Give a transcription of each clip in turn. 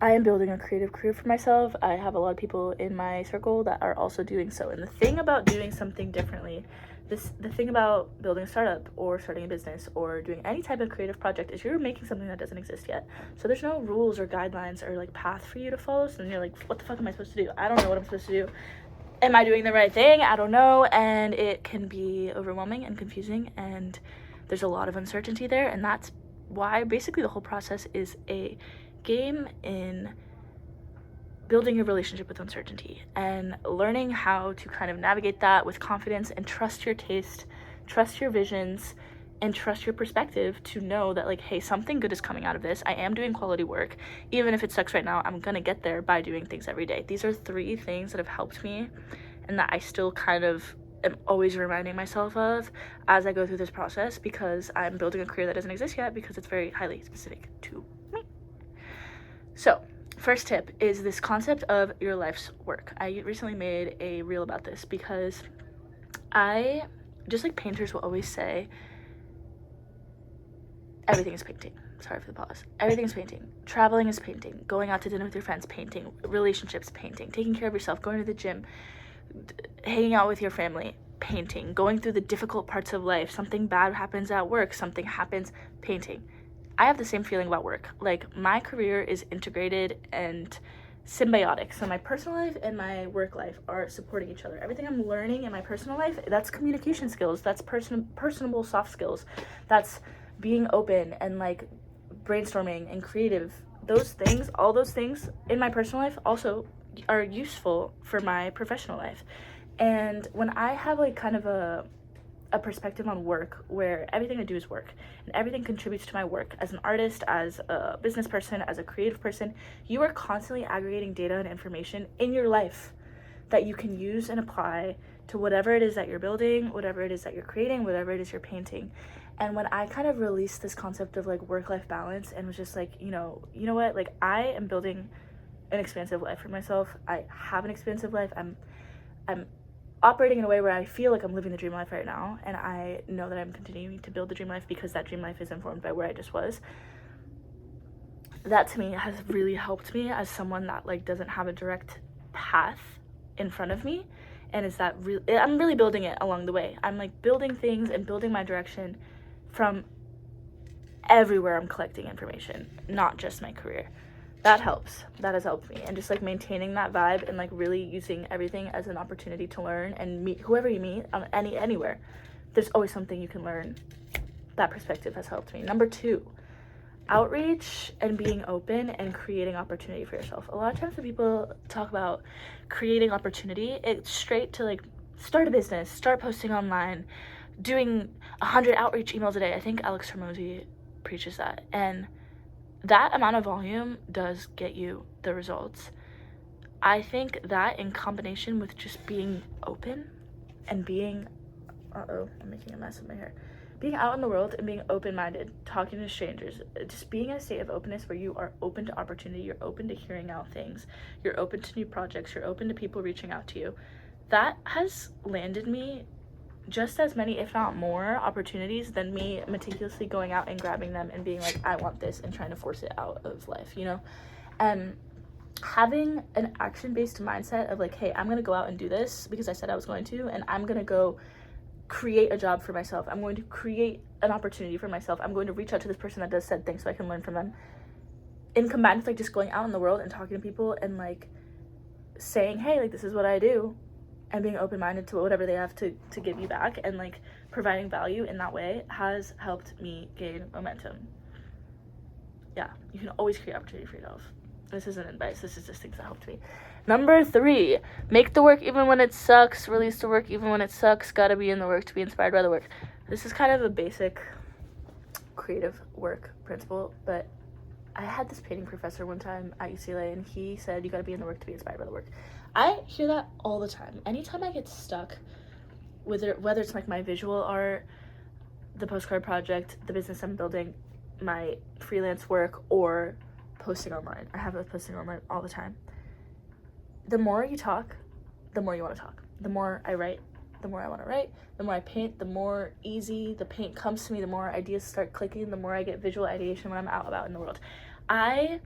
I am building a creative career for myself. I have a lot of people in my circle that are also doing so. And the thing about doing something differently, the thing about building a startup or starting a business or doing any type of creative project is you're making something that doesn't exist yet. So there's no rules or guidelines or like path for you to follow. So then you're like, what the fuck am I supposed to do? I don't know what I'm supposed to do. Am I doing the right thing? I don't know. And it can be overwhelming and confusing, and there's a lot of uncertainty there. And that's why basically the whole process is a game in building a relationship with uncertainty and learning how to kind of navigate that with confidence and trust your taste, trust your visions, and trust your perspective to know that, like, hey, something good is coming out of this. I am doing quality work. Even if it sucks right now, I'm gonna get there by doing things every day. These are 3 things that have helped me and that I still kind of am always reminding myself of as I go through this process, because I'm building a career that doesn't exist yet, because it's very highly specific to me. So, first tip is this concept of your life's work. I recently made a reel about this because just like painters will always say, everything is painting. Sorry for the pause. Everything is painting. Traveling is painting. Going out to dinner with your friends, painting. Relationships, painting. Taking care of yourself, going to the gym, hanging out with your family, painting. Going through the difficult parts of life. Something bad happens at work. Something happens, painting. I have the same feeling about work. Like, my career is integrated and symbiotic. So my personal life and my work life are supporting each other. Everything I'm learning in my personal life, that's communication skills. That's personable soft skills. That's being open and like brainstorming and creative. Those things, all those things in my personal life also are useful for my professional life. And when I have like kind of a perspective on work where everything I do is work and everything contributes to my work as an artist, as a business person, as a creative person, you are constantly aggregating data and information in your life that you can use and apply to whatever it is that you're building, whatever it is that you're creating, whatever it is you're painting. And when I kind of released this concept of like work-life balance and was just like, you know what, like, I am building an expansive life for myself. I have an expansive life. I'm operating in a way where I feel like I'm living the dream life right now, and I know that I'm continuing to build the dream life because that dream life is informed by where I just was. That to me has really helped me as someone that like doesn't have a direct path in front of me, and is that I'm really building it along the way. I'm like building things and building my direction from everywhere I'm collecting information, not just my career. That helps. That has helped me. And just like maintaining that vibe and like really using everything as an opportunity to learn and meet whoever you meet on anywhere. There's always something you can learn. That perspective has helped me. Number 2, outreach and being open and creating opportunity for yourself. A lot of times when people talk about creating opportunity, it's straight to like start a business, start posting online, doing 100 outreach emails a day. I think Alex Hormozy preaches that. And that amount of volume does get you the results. I think that in combination with just being open and being, I'm making a mess of my hair. Being out in the world and being open-minded, talking to strangers, just being in a state of openness where you are open to opportunity, you're open to hearing out things, you're open to new projects, you're open to people reaching out to you. That has landed me just as many, if not more, opportunities than me meticulously going out and grabbing them and being like, I want this, and trying to force it out of life, you know? And having an action-based mindset of like, hey, I'm gonna go out and do this because I said I was going to, and I'm gonna go create a job for myself. I'm going to create an opportunity for myself. I'm going to reach out to this person that does said things so I can learn from them. And combined with like just going out in the world and talking to people and like saying, hey, like, this is what I do, and being open-minded to whatever they have to give you back and like providing value in that way has helped me gain momentum. Yeah, you can always create opportunity for yourself. This isn't advice, this is just things that helped me. Number 3, make the work even when it sucks, release the work even when it sucks, gotta be in the work to be inspired by the work. This is kind of a basic creative work principle, but I had this painting professor one time at UCLA, and he said you gotta be in the work to be inspired by the work. I hear that all the time. Anytime I get stuck, whether it's like my visual art, the postcard project, the business I'm building, my freelance work, or posting online. I have those posting online all the time. The more you talk, the more you want to talk. The more I write, the more I want to write. The more I paint, the more easy the paint comes to me, the more ideas start clicking, the more I get visual ideation when I'm out about in the world. I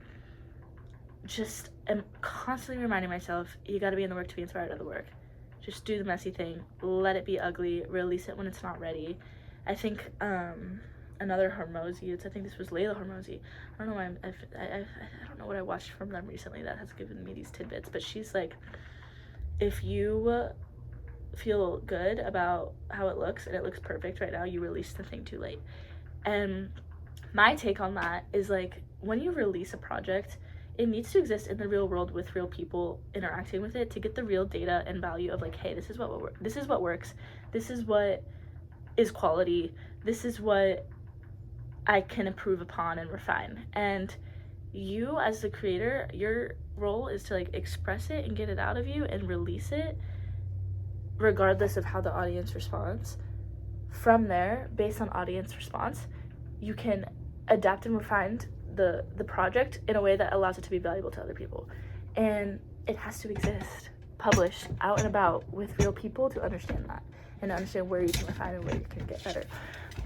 just am constantly reminding myself, you got to be in the work to be inspired of the work. Just do the messy thing, let it be ugly, release it when it's not ready. I think another Hormozy, I think this was Layla Hormozy. I don't know why I don't know what I watched from them recently that has given me these tidbits, but she's like, if you feel good about how it looks and it looks perfect right now, you release the thing too late. And my take on that is like, when you release a project, it needs to exist in the real world with real people interacting with it to get the real data and value of like, hey, this is what works, this is what is quality, this is what I can improve upon and refine. And you as the creator, your role is to like express it and get it out of you and release it regardless of how the audience responds. From there, based on audience response, you can adapt and refine the project in a way that allows it to be valuable to other people. And it has to exist published out and about with real people to understand that and to understand where you can refine and where you can get better.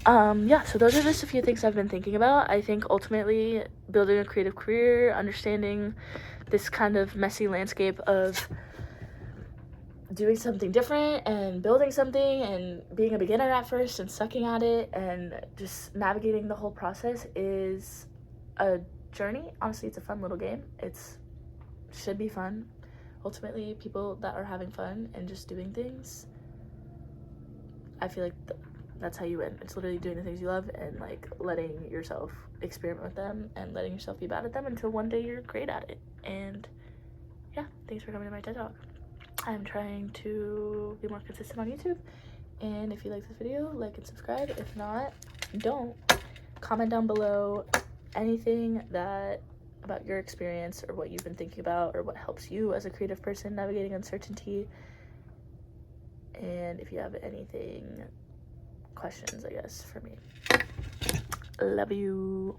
So those are just a few things I've been thinking about. I think ultimately building a creative career, understanding this kind of messy landscape of doing something different and building something and being a beginner at first and sucking at it and just navigating the whole process is a journey. Honestly, it's a fun little game. Should be fun. Ultimately, people that are having fun and just doing things, I feel like that's how you win. It's literally doing the things you love and like letting yourself experiment with them and letting yourself be bad at them until one day you're great at it. And yeah, thanks for coming to my TED Talk. I'm trying to be more consistent on YouTube, and if you like this video, like and subscribe. If not, don't. Comment down below anything about your experience or what you've been thinking about or what helps you as a creative person navigating uncertainty. And if you have questions, I guess, for me. Love you.